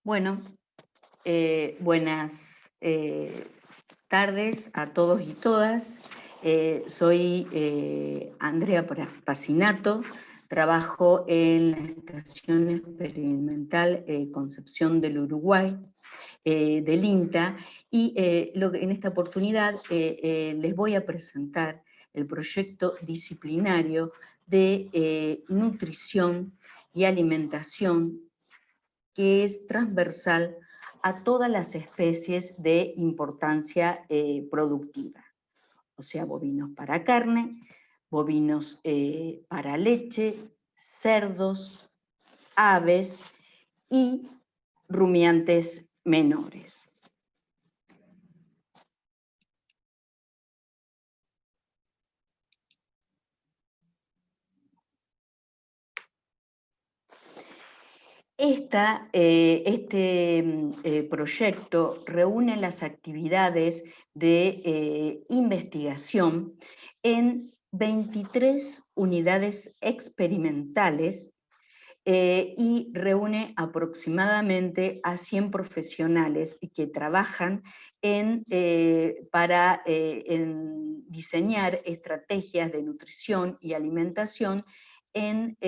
Bueno, buenas tardes a todos y todas. Soy Andrea Pacinato, trabajo en la Estación Experimental Concepción del Uruguay, del INTA, y en esta oportunidad les voy a presentar el proyecto disciplinario de nutrición y alimentación, que es transversal a todas las especies de importancia productiva, o sea, bovinos para carne, bovinos para leche, cerdos, aves y rumiantes menores. Este proyecto reúne las actividades de investigación en 23 unidades experimentales y reúne aproximadamente a 100 profesionales que trabajan para diseñar estrategias de nutrición y alimentación en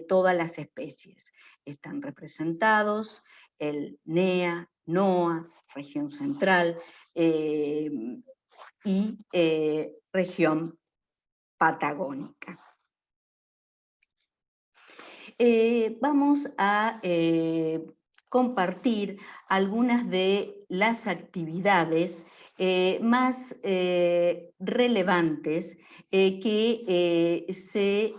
todas las especies. Están representados el NEA, NOA, región central y región patagónica. Vamos a compartir algunas de las actividades más relevantes que se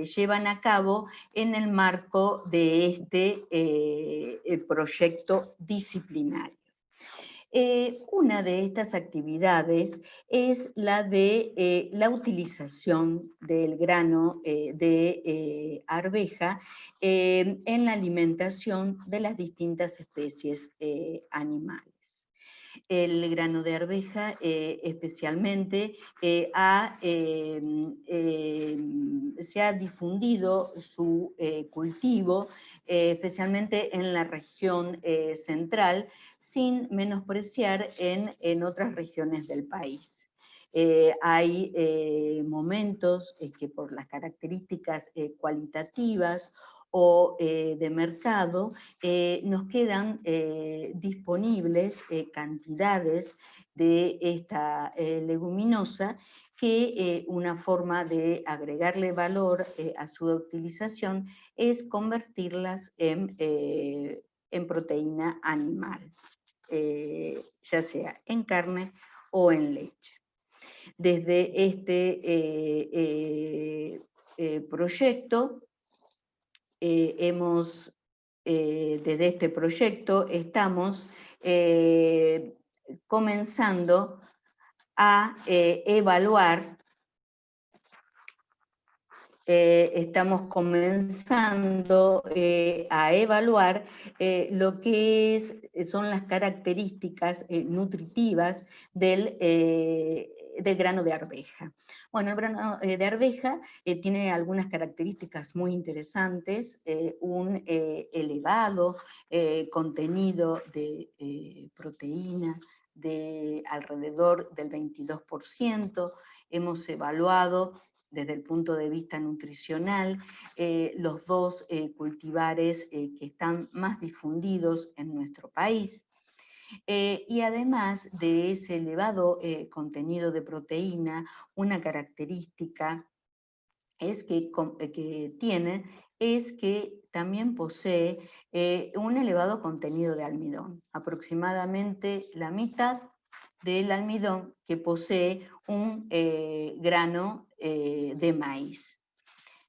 llevan a cabo en el marco de este proyecto disciplinario. Una de estas actividades es la de la utilización del grano de arveja en la alimentación de las distintas especies animales. El grano de arveja especialmente se ha difundido su cultivo especialmente en la región central, sin menospreciar en otras regiones del país. Hay momentos que por las características cualitativas o de mercado, nos quedan disponibles cantidades de esta leguminosa que una forma de agregarle valor a su utilización es convertirlas en proteína animal, ya sea en carne o en leche. Desde este proyecto desde este proyecto estamos comenzando a evaluar lo que son las características nutritivas del grano de arveja. Bueno, el grano de arveja tiene algunas características muy interesantes, un elevado contenido de proteína de alrededor del 22%. Hemos evaluado desde el punto de vista nutricional, los dos cultivares que están más difundidos en nuestro país. Y además de ese elevado contenido de proteína, una característica que tiene es que también posee un elevado contenido de almidón, aproximadamente la mitad del almidón que posee un grano de maíz,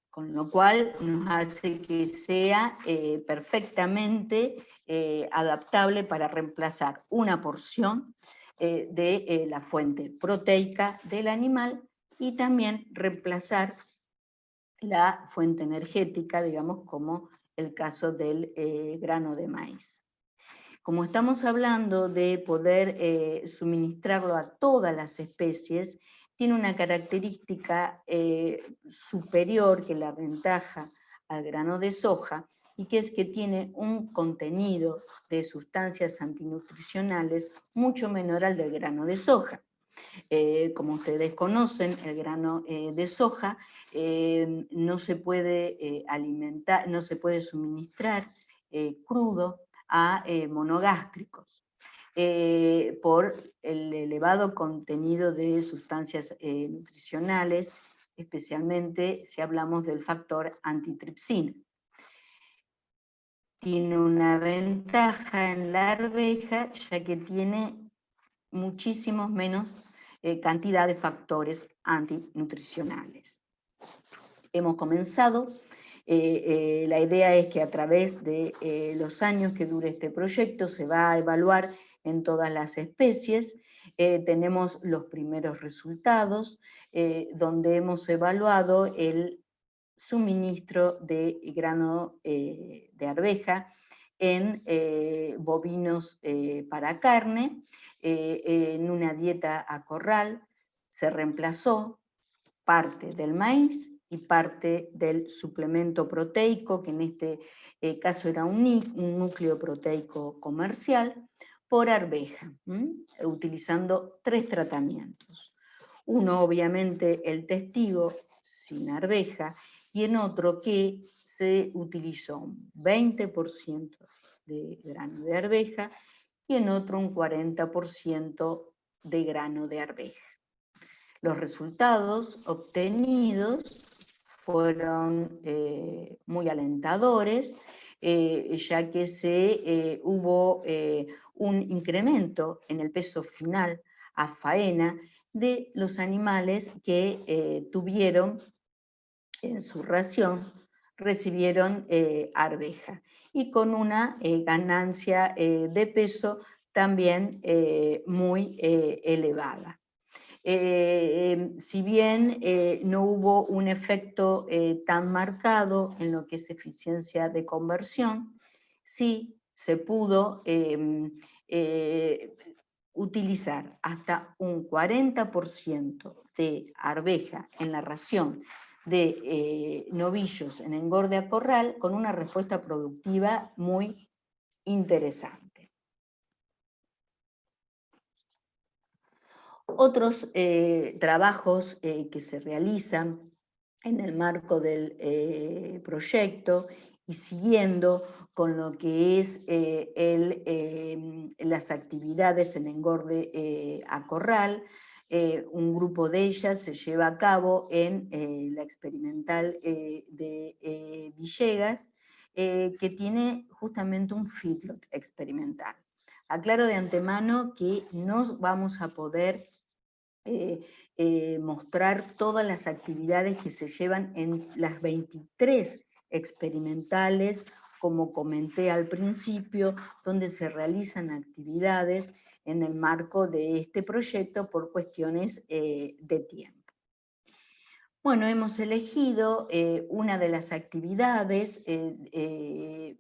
con lo cual nos hace que sea perfectamente adaptable para reemplazar una porción de la fuente proteica del animal y también reemplazar la fuente energética, digamos, como el caso del grano de maíz. Como estamos hablando de poder suministrarlo a todas las especies, tiene una característica superior que la ventaja al grano de soja, y que es que tiene un contenido de sustancias antinutricionales mucho menor al del grano de soja. Como ustedes conocen, el grano de soja no se puede alimentar, no se puede suministrar crudo a monogástricos por el elevado contenido de sustancias nutricionales, especialmente si hablamos del factor antitripsina. Tiene una ventaja en la arveja, ya que tiene muchísimos menos cantidad de factores antinutricionales. Hemos comenzado, la idea es que a través de los años que dure este proyecto se va a evaluar en todas las especies. Tenemos los primeros resultados, donde hemos evaluado el suministro de grano de arveja en bovinos para carne, en una dieta a corral. Se reemplazó parte del maíz y parte del suplemento proteico, que en este caso era un núcleo proteico comercial, por arveja, utilizando 3 tratamientos. Uno, obviamente, el testigo sin arveja, y en otro que se utilizó un 20% de grano de arveja y en otro un 40% de grano de arveja. Los resultados obtenidos fueron muy alentadores, ya que hubo un incremento en el peso final a faena de los animales que tuvieron en su ración, recibieron arveja, y con una ganancia de peso también muy elevada. Si bien no hubo un efecto tan marcado en lo que es eficiencia de conversión, sí se pudo utilizar hasta un 40% de arveja en la ración de novillos en engorde a corral, con una respuesta productiva muy interesante. Otros trabajos que se realizan en el marco del proyecto y siguiendo con lo que es las actividades en engorde a corral, un grupo de ellas se lleva a cabo en la experimental de Villegas, que tiene justamente un feedlot experimental. Aclaro de antemano que no vamos a poder mostrar todas las actividades que se llevan en las 23 experimentales, como comenté al principio, donde se realizan actividades en el marco de este proyecto por cuestiones de tiempo. Bueno, hemos elegido una de las actividades de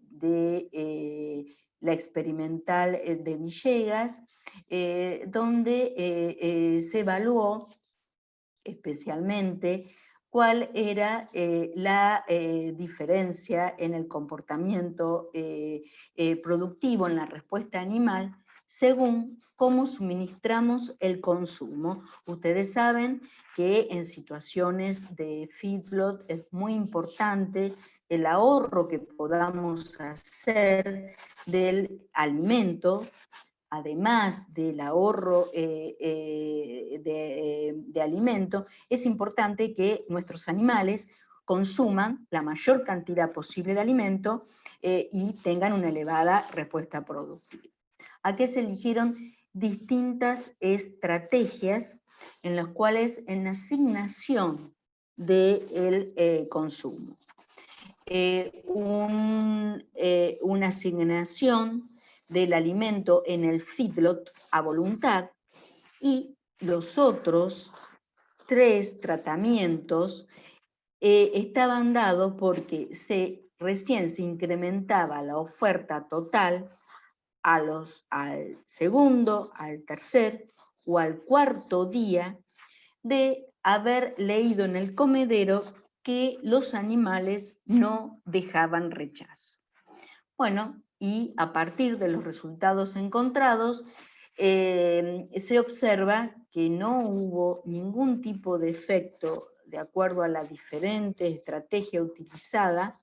la experimental de Villegas, donde se evaluó especialmente cuál era la diferencia en el comportamiento productivo, en la respuesta animal, según cómo suministramos el consumo. Ustedes saben que en situaciones de feedlot es muy importante el ahorro que podamos hacer del alimento, además del ahorro de alimento. Es importante que nuestros animales consuman la mayor cantidad posible de alimento y tengan una elevada respuesta productiva. Aquí se eligieron distintas estrategias en las cuales en la asignación del consumo. Una asignación del alimento en el feedlot a voluntad, y los otros 3 tratamientos estaban dados porque recién se incrementaba la oferta total al segundo, al tercer o al cuarto día de haber leído en el comedero que los animales no dejaban rechazo. Bueno, y a partir de los resultados encontrados, se observa que no hubo ningún tipo de efecto de acuerdo a la diferente estrategia utilizada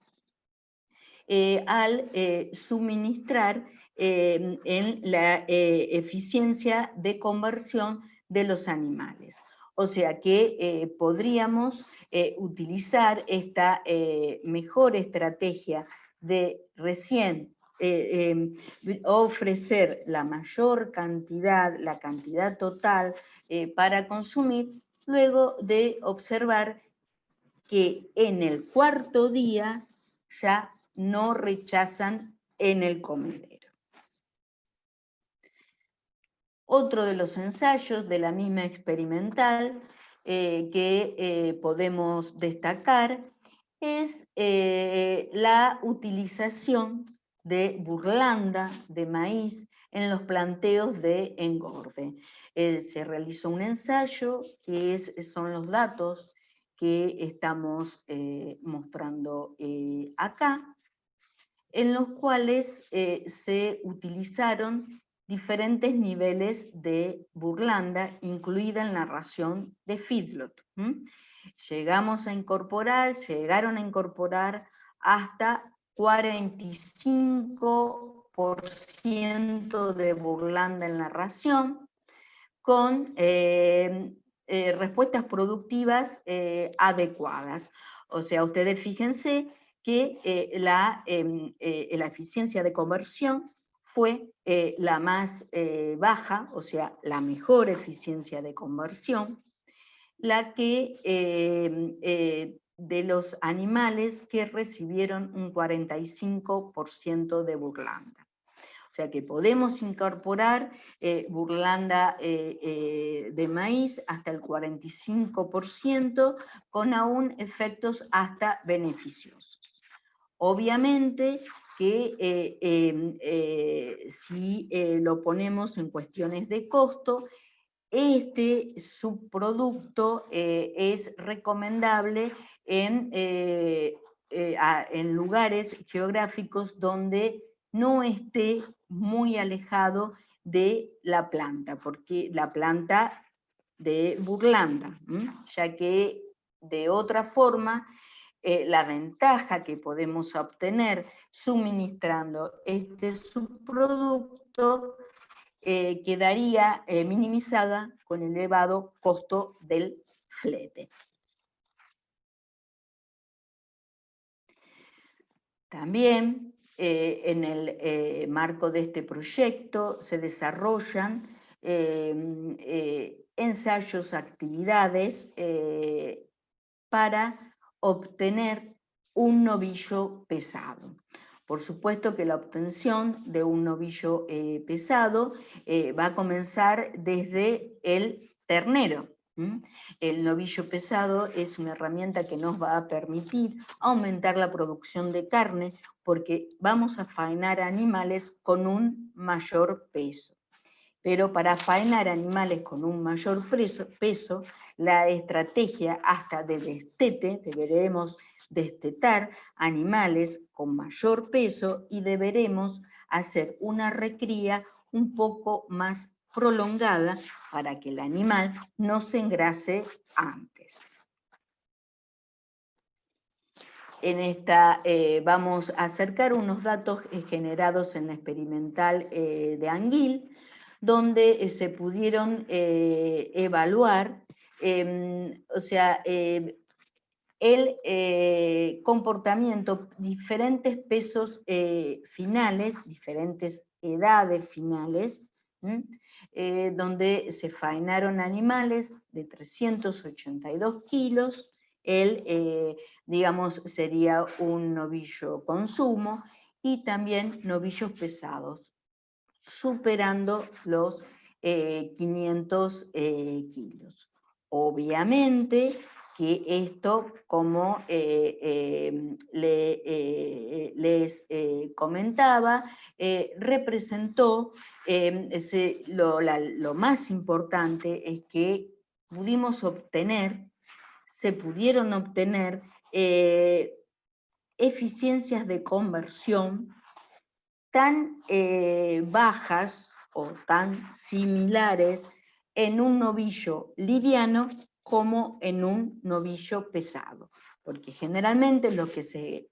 al suministrar en la eficiencia de conversión de los animales. O sea que podríamos utilizar esta mejor estrategia de recién ofrecer la mayor cantidad, la cantidad total para consumir, luego de observar que en el cuarto día ya no rechazan en el comedero. Otro de los ensayos de la misma experimental que podemos destacar es la utilización de burlanda de maíz en los planteos de engorde. Se realizó un ensayo que son los datos que estamos mostrando acá, en los cuales se utilizaron diferentes niveles de burlanda, incluida en la ración de feedlot. Llegaron a incorporar hasta 45% de burlanda en la ración, con respuestas productivas adecuadas. O sea, ustedes fíjense que la eficiencia de conversión fue la más baja, o sea, la mejor eficiencia de conversión, la que de los animales que recibieron un 45% de burlanda. O sea que podemos incorporar burlanda de maíz hasta el 45%, con aún efectos hasta beneficiosos. Obviamente que si lo ponemos en cuestiones de costo, este subproducto es recomendable en lugares geográficos donde no esté muy alejado de la planta, porque la planta de burlanda, ya que de otra forma la ventaja que podemos obtener suministrando este subproducto quedaría minimizada con el elevado costo del flete. También en el marco de este proyecto se desarrollan ensayos, actividades para obtener un novillo pesado. Por supuesto que la obtención de un novillo pesado va a comenzar desde el ternero. El novillo pesado es una herramienta que nos va a permitir aumentar la producción de carne porque vamos a faenar animales con un mayor peso. Pero para faenar animales con un mayor peso, la estrategia hasta de destete, deberemos destetar animales con mayor peso y deberemos hacer una recría un poco más prolongada para que el animal no se engrase antes. En esta vamos a acercar unos datos generados en la experimental de Anguil, donde se pudieron evaluar, o sea, el comportamiento, diferentes pesos finales, diferentes edades finales, donde se faenaron animales de 382 kilos, digamos, sería un novillo consumo, y también novillos pesados, superando los 500 kilos. Obviamente que esto, como les comentaba, representó, lo más importante es que se pudieron obtener eficiencias de conversión tan bajas o tan similares en un novillo liviano como en un novillo pesado, porque generalmente lo que se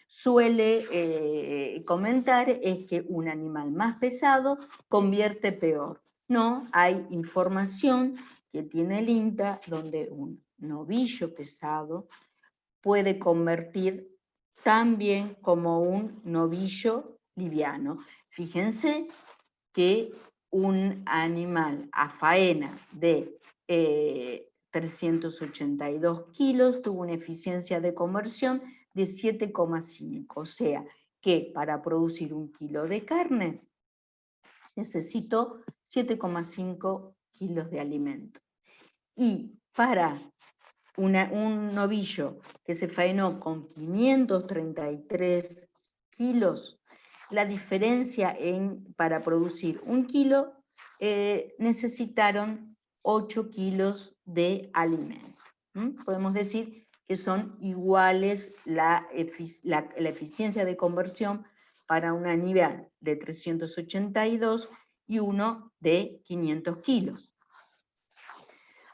suele comentar es que un animal más pesado convierte peor. No, hay información que tiene el INTA donde un novillo pesado puede convertir tan bien como un novillo liviano. Fíjense que un animal a faena de 382 kilos tuvo una eficiencia de conversión de 7,5, o sea que para producir 1 kilo de carne necesito 7,5 kilos de alimento. Y para un novillo que se faenó con 533 kilos, la diferencia para producir 1 kilo necesitaron 8 kilos de alimento. Podemos decir que son iguales la eficiencia de conversión para un animal de 382 y uno de 500 kilos.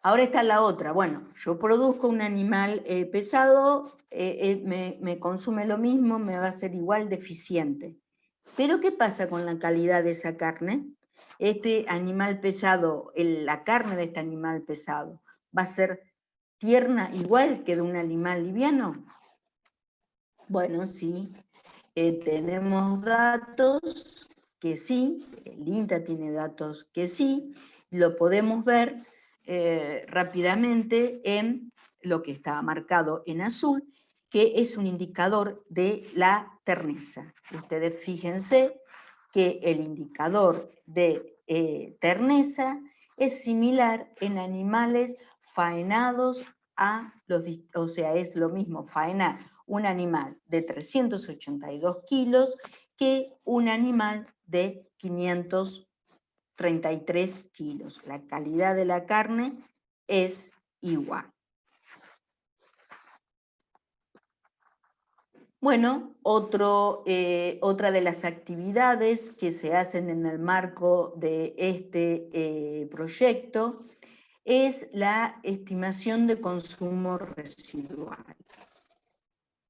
Ahora está la otra, bueno, yo produzco un animal pesado, me consume lo mismo, me va a ser igual de eficiente. Pero ¿qué pasa con la calidad de esa carne? Este animal pesado, la carne de este animal pesado, ¿va a ser tierna igual que de un animal liviano? Bueno, sí, tenemos datos que sí, el INTA tiene datos que sí, lo podemos ver rápidamente en lo que está marcado en azul, que es un indicador de la terneza. Ustedes fíjense que el indicador de terneza es similar en animales faenados o sea, es lo mismo faenar un animal de 382 kilos que un animal de 533 kilos. La calidad de la carne es igual. Bueno, otra de las actividades que se hacen en el marco de este proyecto es la estimación de consumo residual.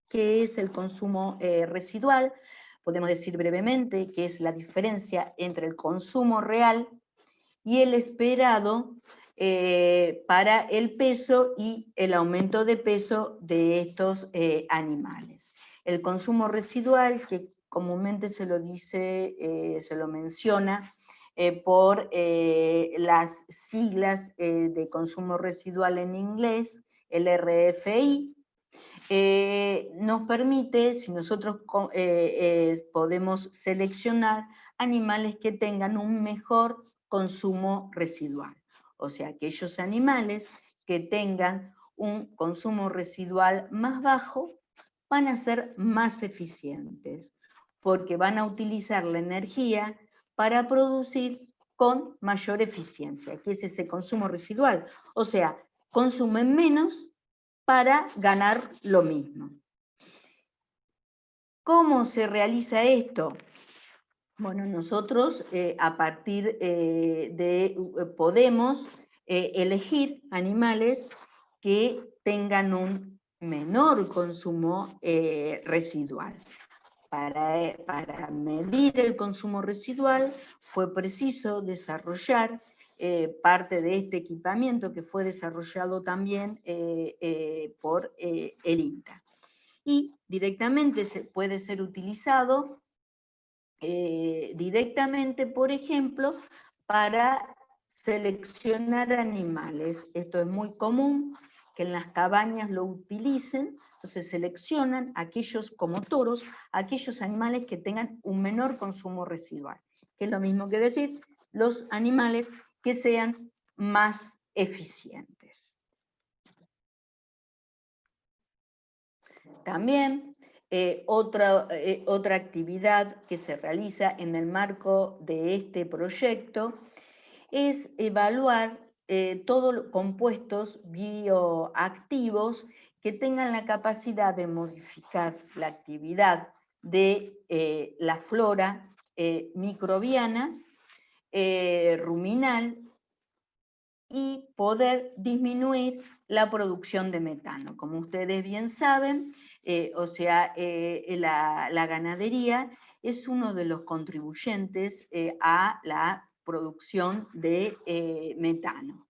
¿Qué es el consumo residual? Podemos decir brevemente que es la diferencia entre el consumo real y el esperado para el peso y el aumento de peso de estos animales. El consumo residual, que comúnmente se lo dice, se lo menciona por las siglas de consumo residual en inglés, el RFI, nos permite, si nosotros podemos seleccionar animales que tengan un mejor consumo residual. O sea, aquellos animales que tengan un consumo residual más bajo van a ser más eficientes, porque van a utilizar la energía para producir con mayor eficiencia, que es ese consumo residual. O sea, consumen menos para ganar lo mismo. ¿Cómo se realiza esto? Bueno, nosotros a partir podemos elegir animales que tengan un menor consumo residual. Para medir el consumo residual fue preciso desarrollar parte de este equipamiento que fue desarrollado también por el INTA. Y directamente puede ser utilizado directamente, por ejemplo, para seleccionar animales. Esto es muy común que en las cabañas lo utilicen, entonces seleccionan aquellos como toros, aquellos animales que tengan un menor consumo residual, que es lo mismo que decir los animales que sean más eficientes. También otra actividad que se realiza en el marco de este proyecto es evaluar todos los compuestos bioactivos que tengan la capacidad de modificar la actividad de la flora microbiana, ruminal, y poder disminuir la producción de metano. Como ustedes bien saben, la ganadería es uno de los contribuyentes a la producción de metano.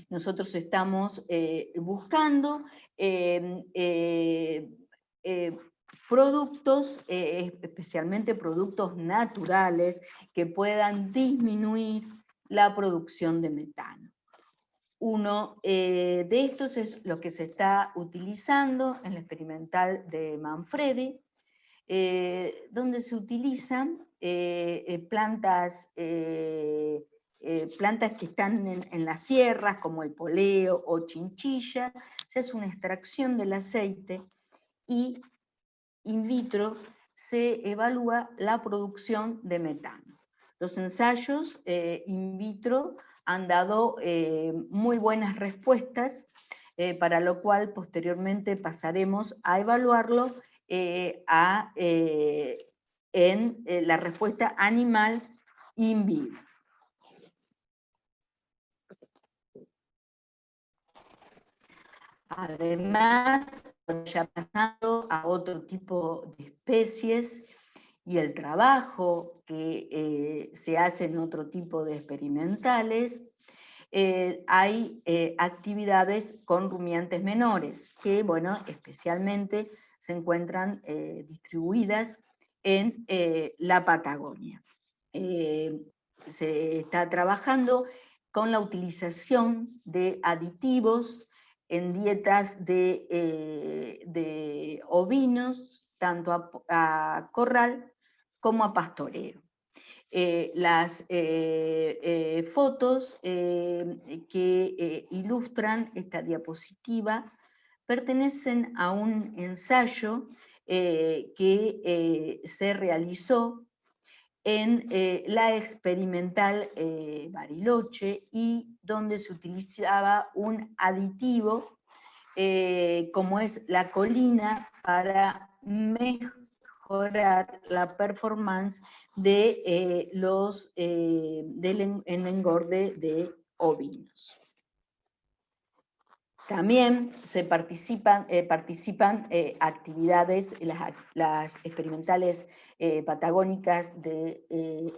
Nosotros estamos buscando productos, especialmente productos naturales, que puedan disminuir la producción de metano. Uno de estos es lo que se está utilizando en la experimental de Manfredi, donde se utilizan plantas que están en las sierras, como el poleo o chinchilla. Se hace una extracción del aceite y in vitro se evalúa la producción de metano. Los ensayos in vitro han dado muy buenas respuestas, para lo cual posteriormente pasaremos a evaluarlo en la respuesta animal in vivo. Además, ya pasando a otro tipo de especies y el trabajo que se hace en otro tipo de experimentales, hay actividades con rumiantes menores que, bueno, especialmente se encuentran distribuidas en la Patagonia. Se está trabajando con la utilización de aditivos en dietas de ovinos, tanto a corral como a pastoreo. Las fotos que ilustran esta diapositiva pertenecen a un ensayo que se realizó en la experimental Bariloche, y donde se utilizaba un aditivo como es la colina para mejorar la performance de del engorde de ovinos. También se participan actividades, las experimentales patagónicas de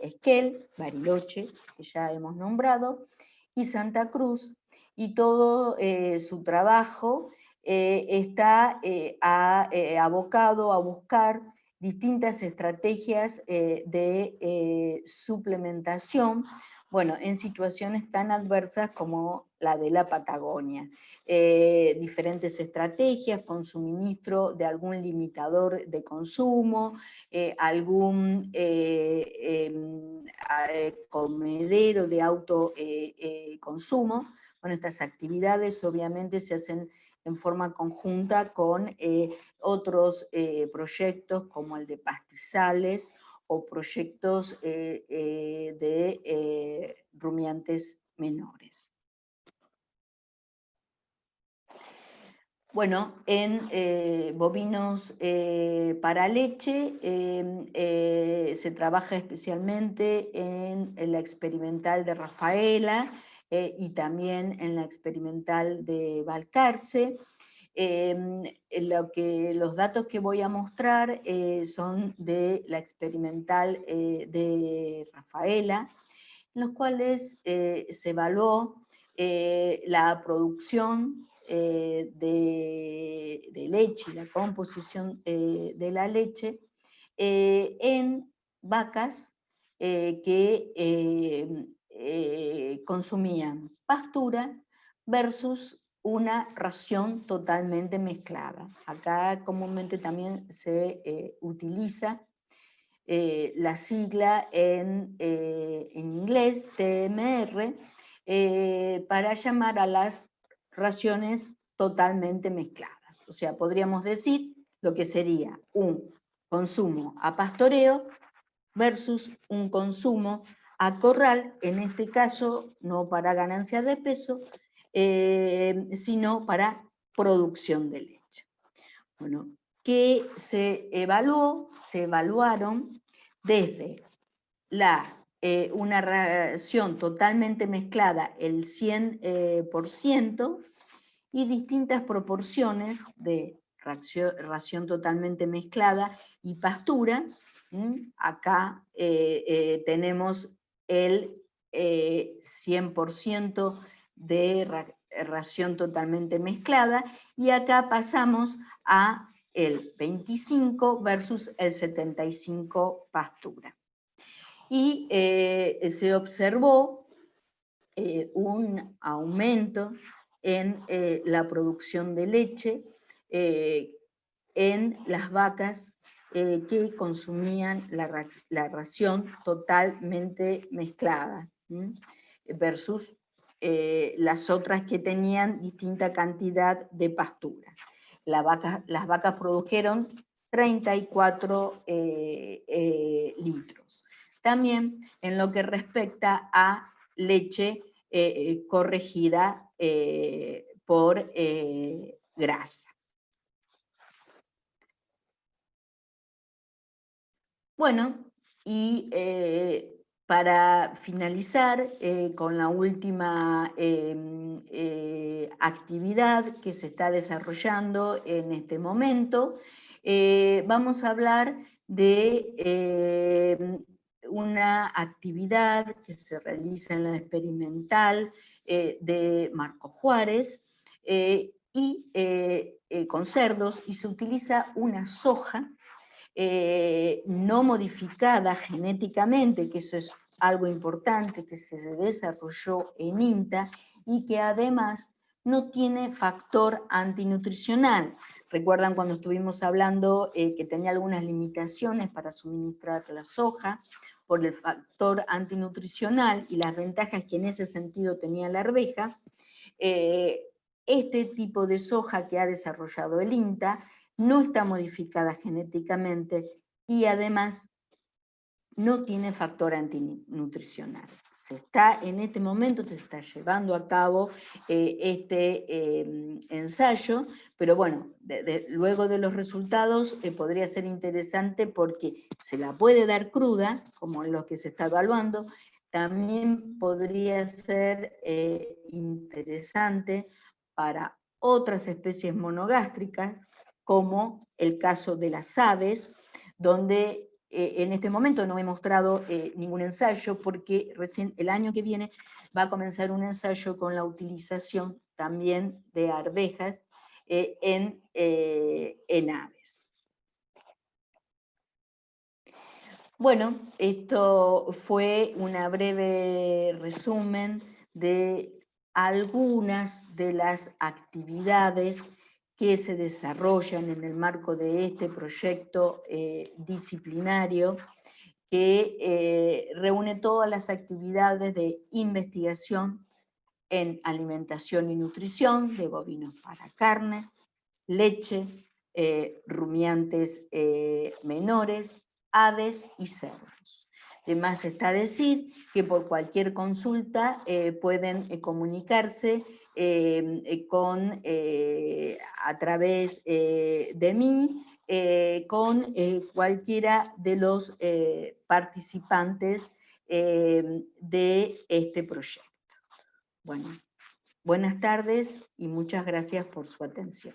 Esquel, Bariloche, que ya hemos nombrado, y Santa Cruz, y todo su trabajo está abocado a buscar distintas estrategias de suplementación, bueno, en situaciones tan adversas como la de la Patagonia. Diferentes estrategias con suministro de algún limitador de consumo, algún comedero de autoconsumo. Bueno, estas actividades obviamente se hacen en forma conjunta con otros proyectos como el de pastizales o proyectos de rumiantes menores. Bueno, en bovinos para leche se trabaja especialmente en la experimental de Rafaela y también en la experimental de Balcarce. Los datos que voy a mostrar son de la experimental de Rafaela, en los cuales se evaluó la producción de leche y la composición de la leche en vacas que consumían pastura versus una ración totalmente mezclada. Acá comúnmente también se utiliza la sigla en inglés, TMR, para llamar a las raciones totalmente mezcladas. O sea, podríamos decir lo que sería un consumo a pastoreo versus un consumo a corral, en este caso no para ganancia de peso, sino para producción de leche. Bueno, que se evaluaron desde una ración totalmente mezclada, el 100%, y distintas proporciones de ración totalmente mezclada y pastura. Acá tenemos el 100% de ración totalmente mezclada, y acá pasamos a el 25 versus el 75 pastura. Y se observó un aumento en la producción de leche en las vacas que consumían la ración totalmente mezclada, versus las otras que tenían distinta cantidad de pastura. Las vacas produjeron 34 litros. También en lo que respecta a leche corregida por grasa. Bueno, y para finalizar con la última actividad que se está desarrollando en este momento, vamos a hablar de una actividad que se realiza en la experimental de Marco Juárez y con cerdos, y se utiliza una soja no modificada genéticamente, que eso es algo importante, que se desarrolló en INTA y que además no tiene factor antinutricional. ¿Recuerdan cuando estuvimos hablando que tenía algunas limitaciones para suministrar la soja por el factor antinutricional y las ventajas que en ese sentido tenía la arveja? Este tipo de soja que ha desarrollado el INTA no está modificada genéticamente y además no tiene factor antinutricional. En este momento se está llevando a cabo este ensayo, pero bueno, luego de los resultados podría ser interesante porque se la puede dar cruda, como lo que se está evaluando. También podría ser interesante para otras especies monogástricas, como el caso de las aves, donde en este momento no he mostrado ningún ensayo, porque recién el año que viene va a comenzar un ensayo con la utilización también de arvejas en aves. Bueno, esto fue un breve resumen de algunas de las actividades que se desarrollan en el marco de este proyecto disciplinario que reúne todas las actividades de investigación en alimentación y nutrición de bovinos para carne, leche, rumiantes menores, aves y cerdos. Además está decir que por cualquier consulta pueden comunicarse a través de mí con cualquiera de los participantes de este proyecto. Bueno, buenas tardes y muchas gracias por su atención.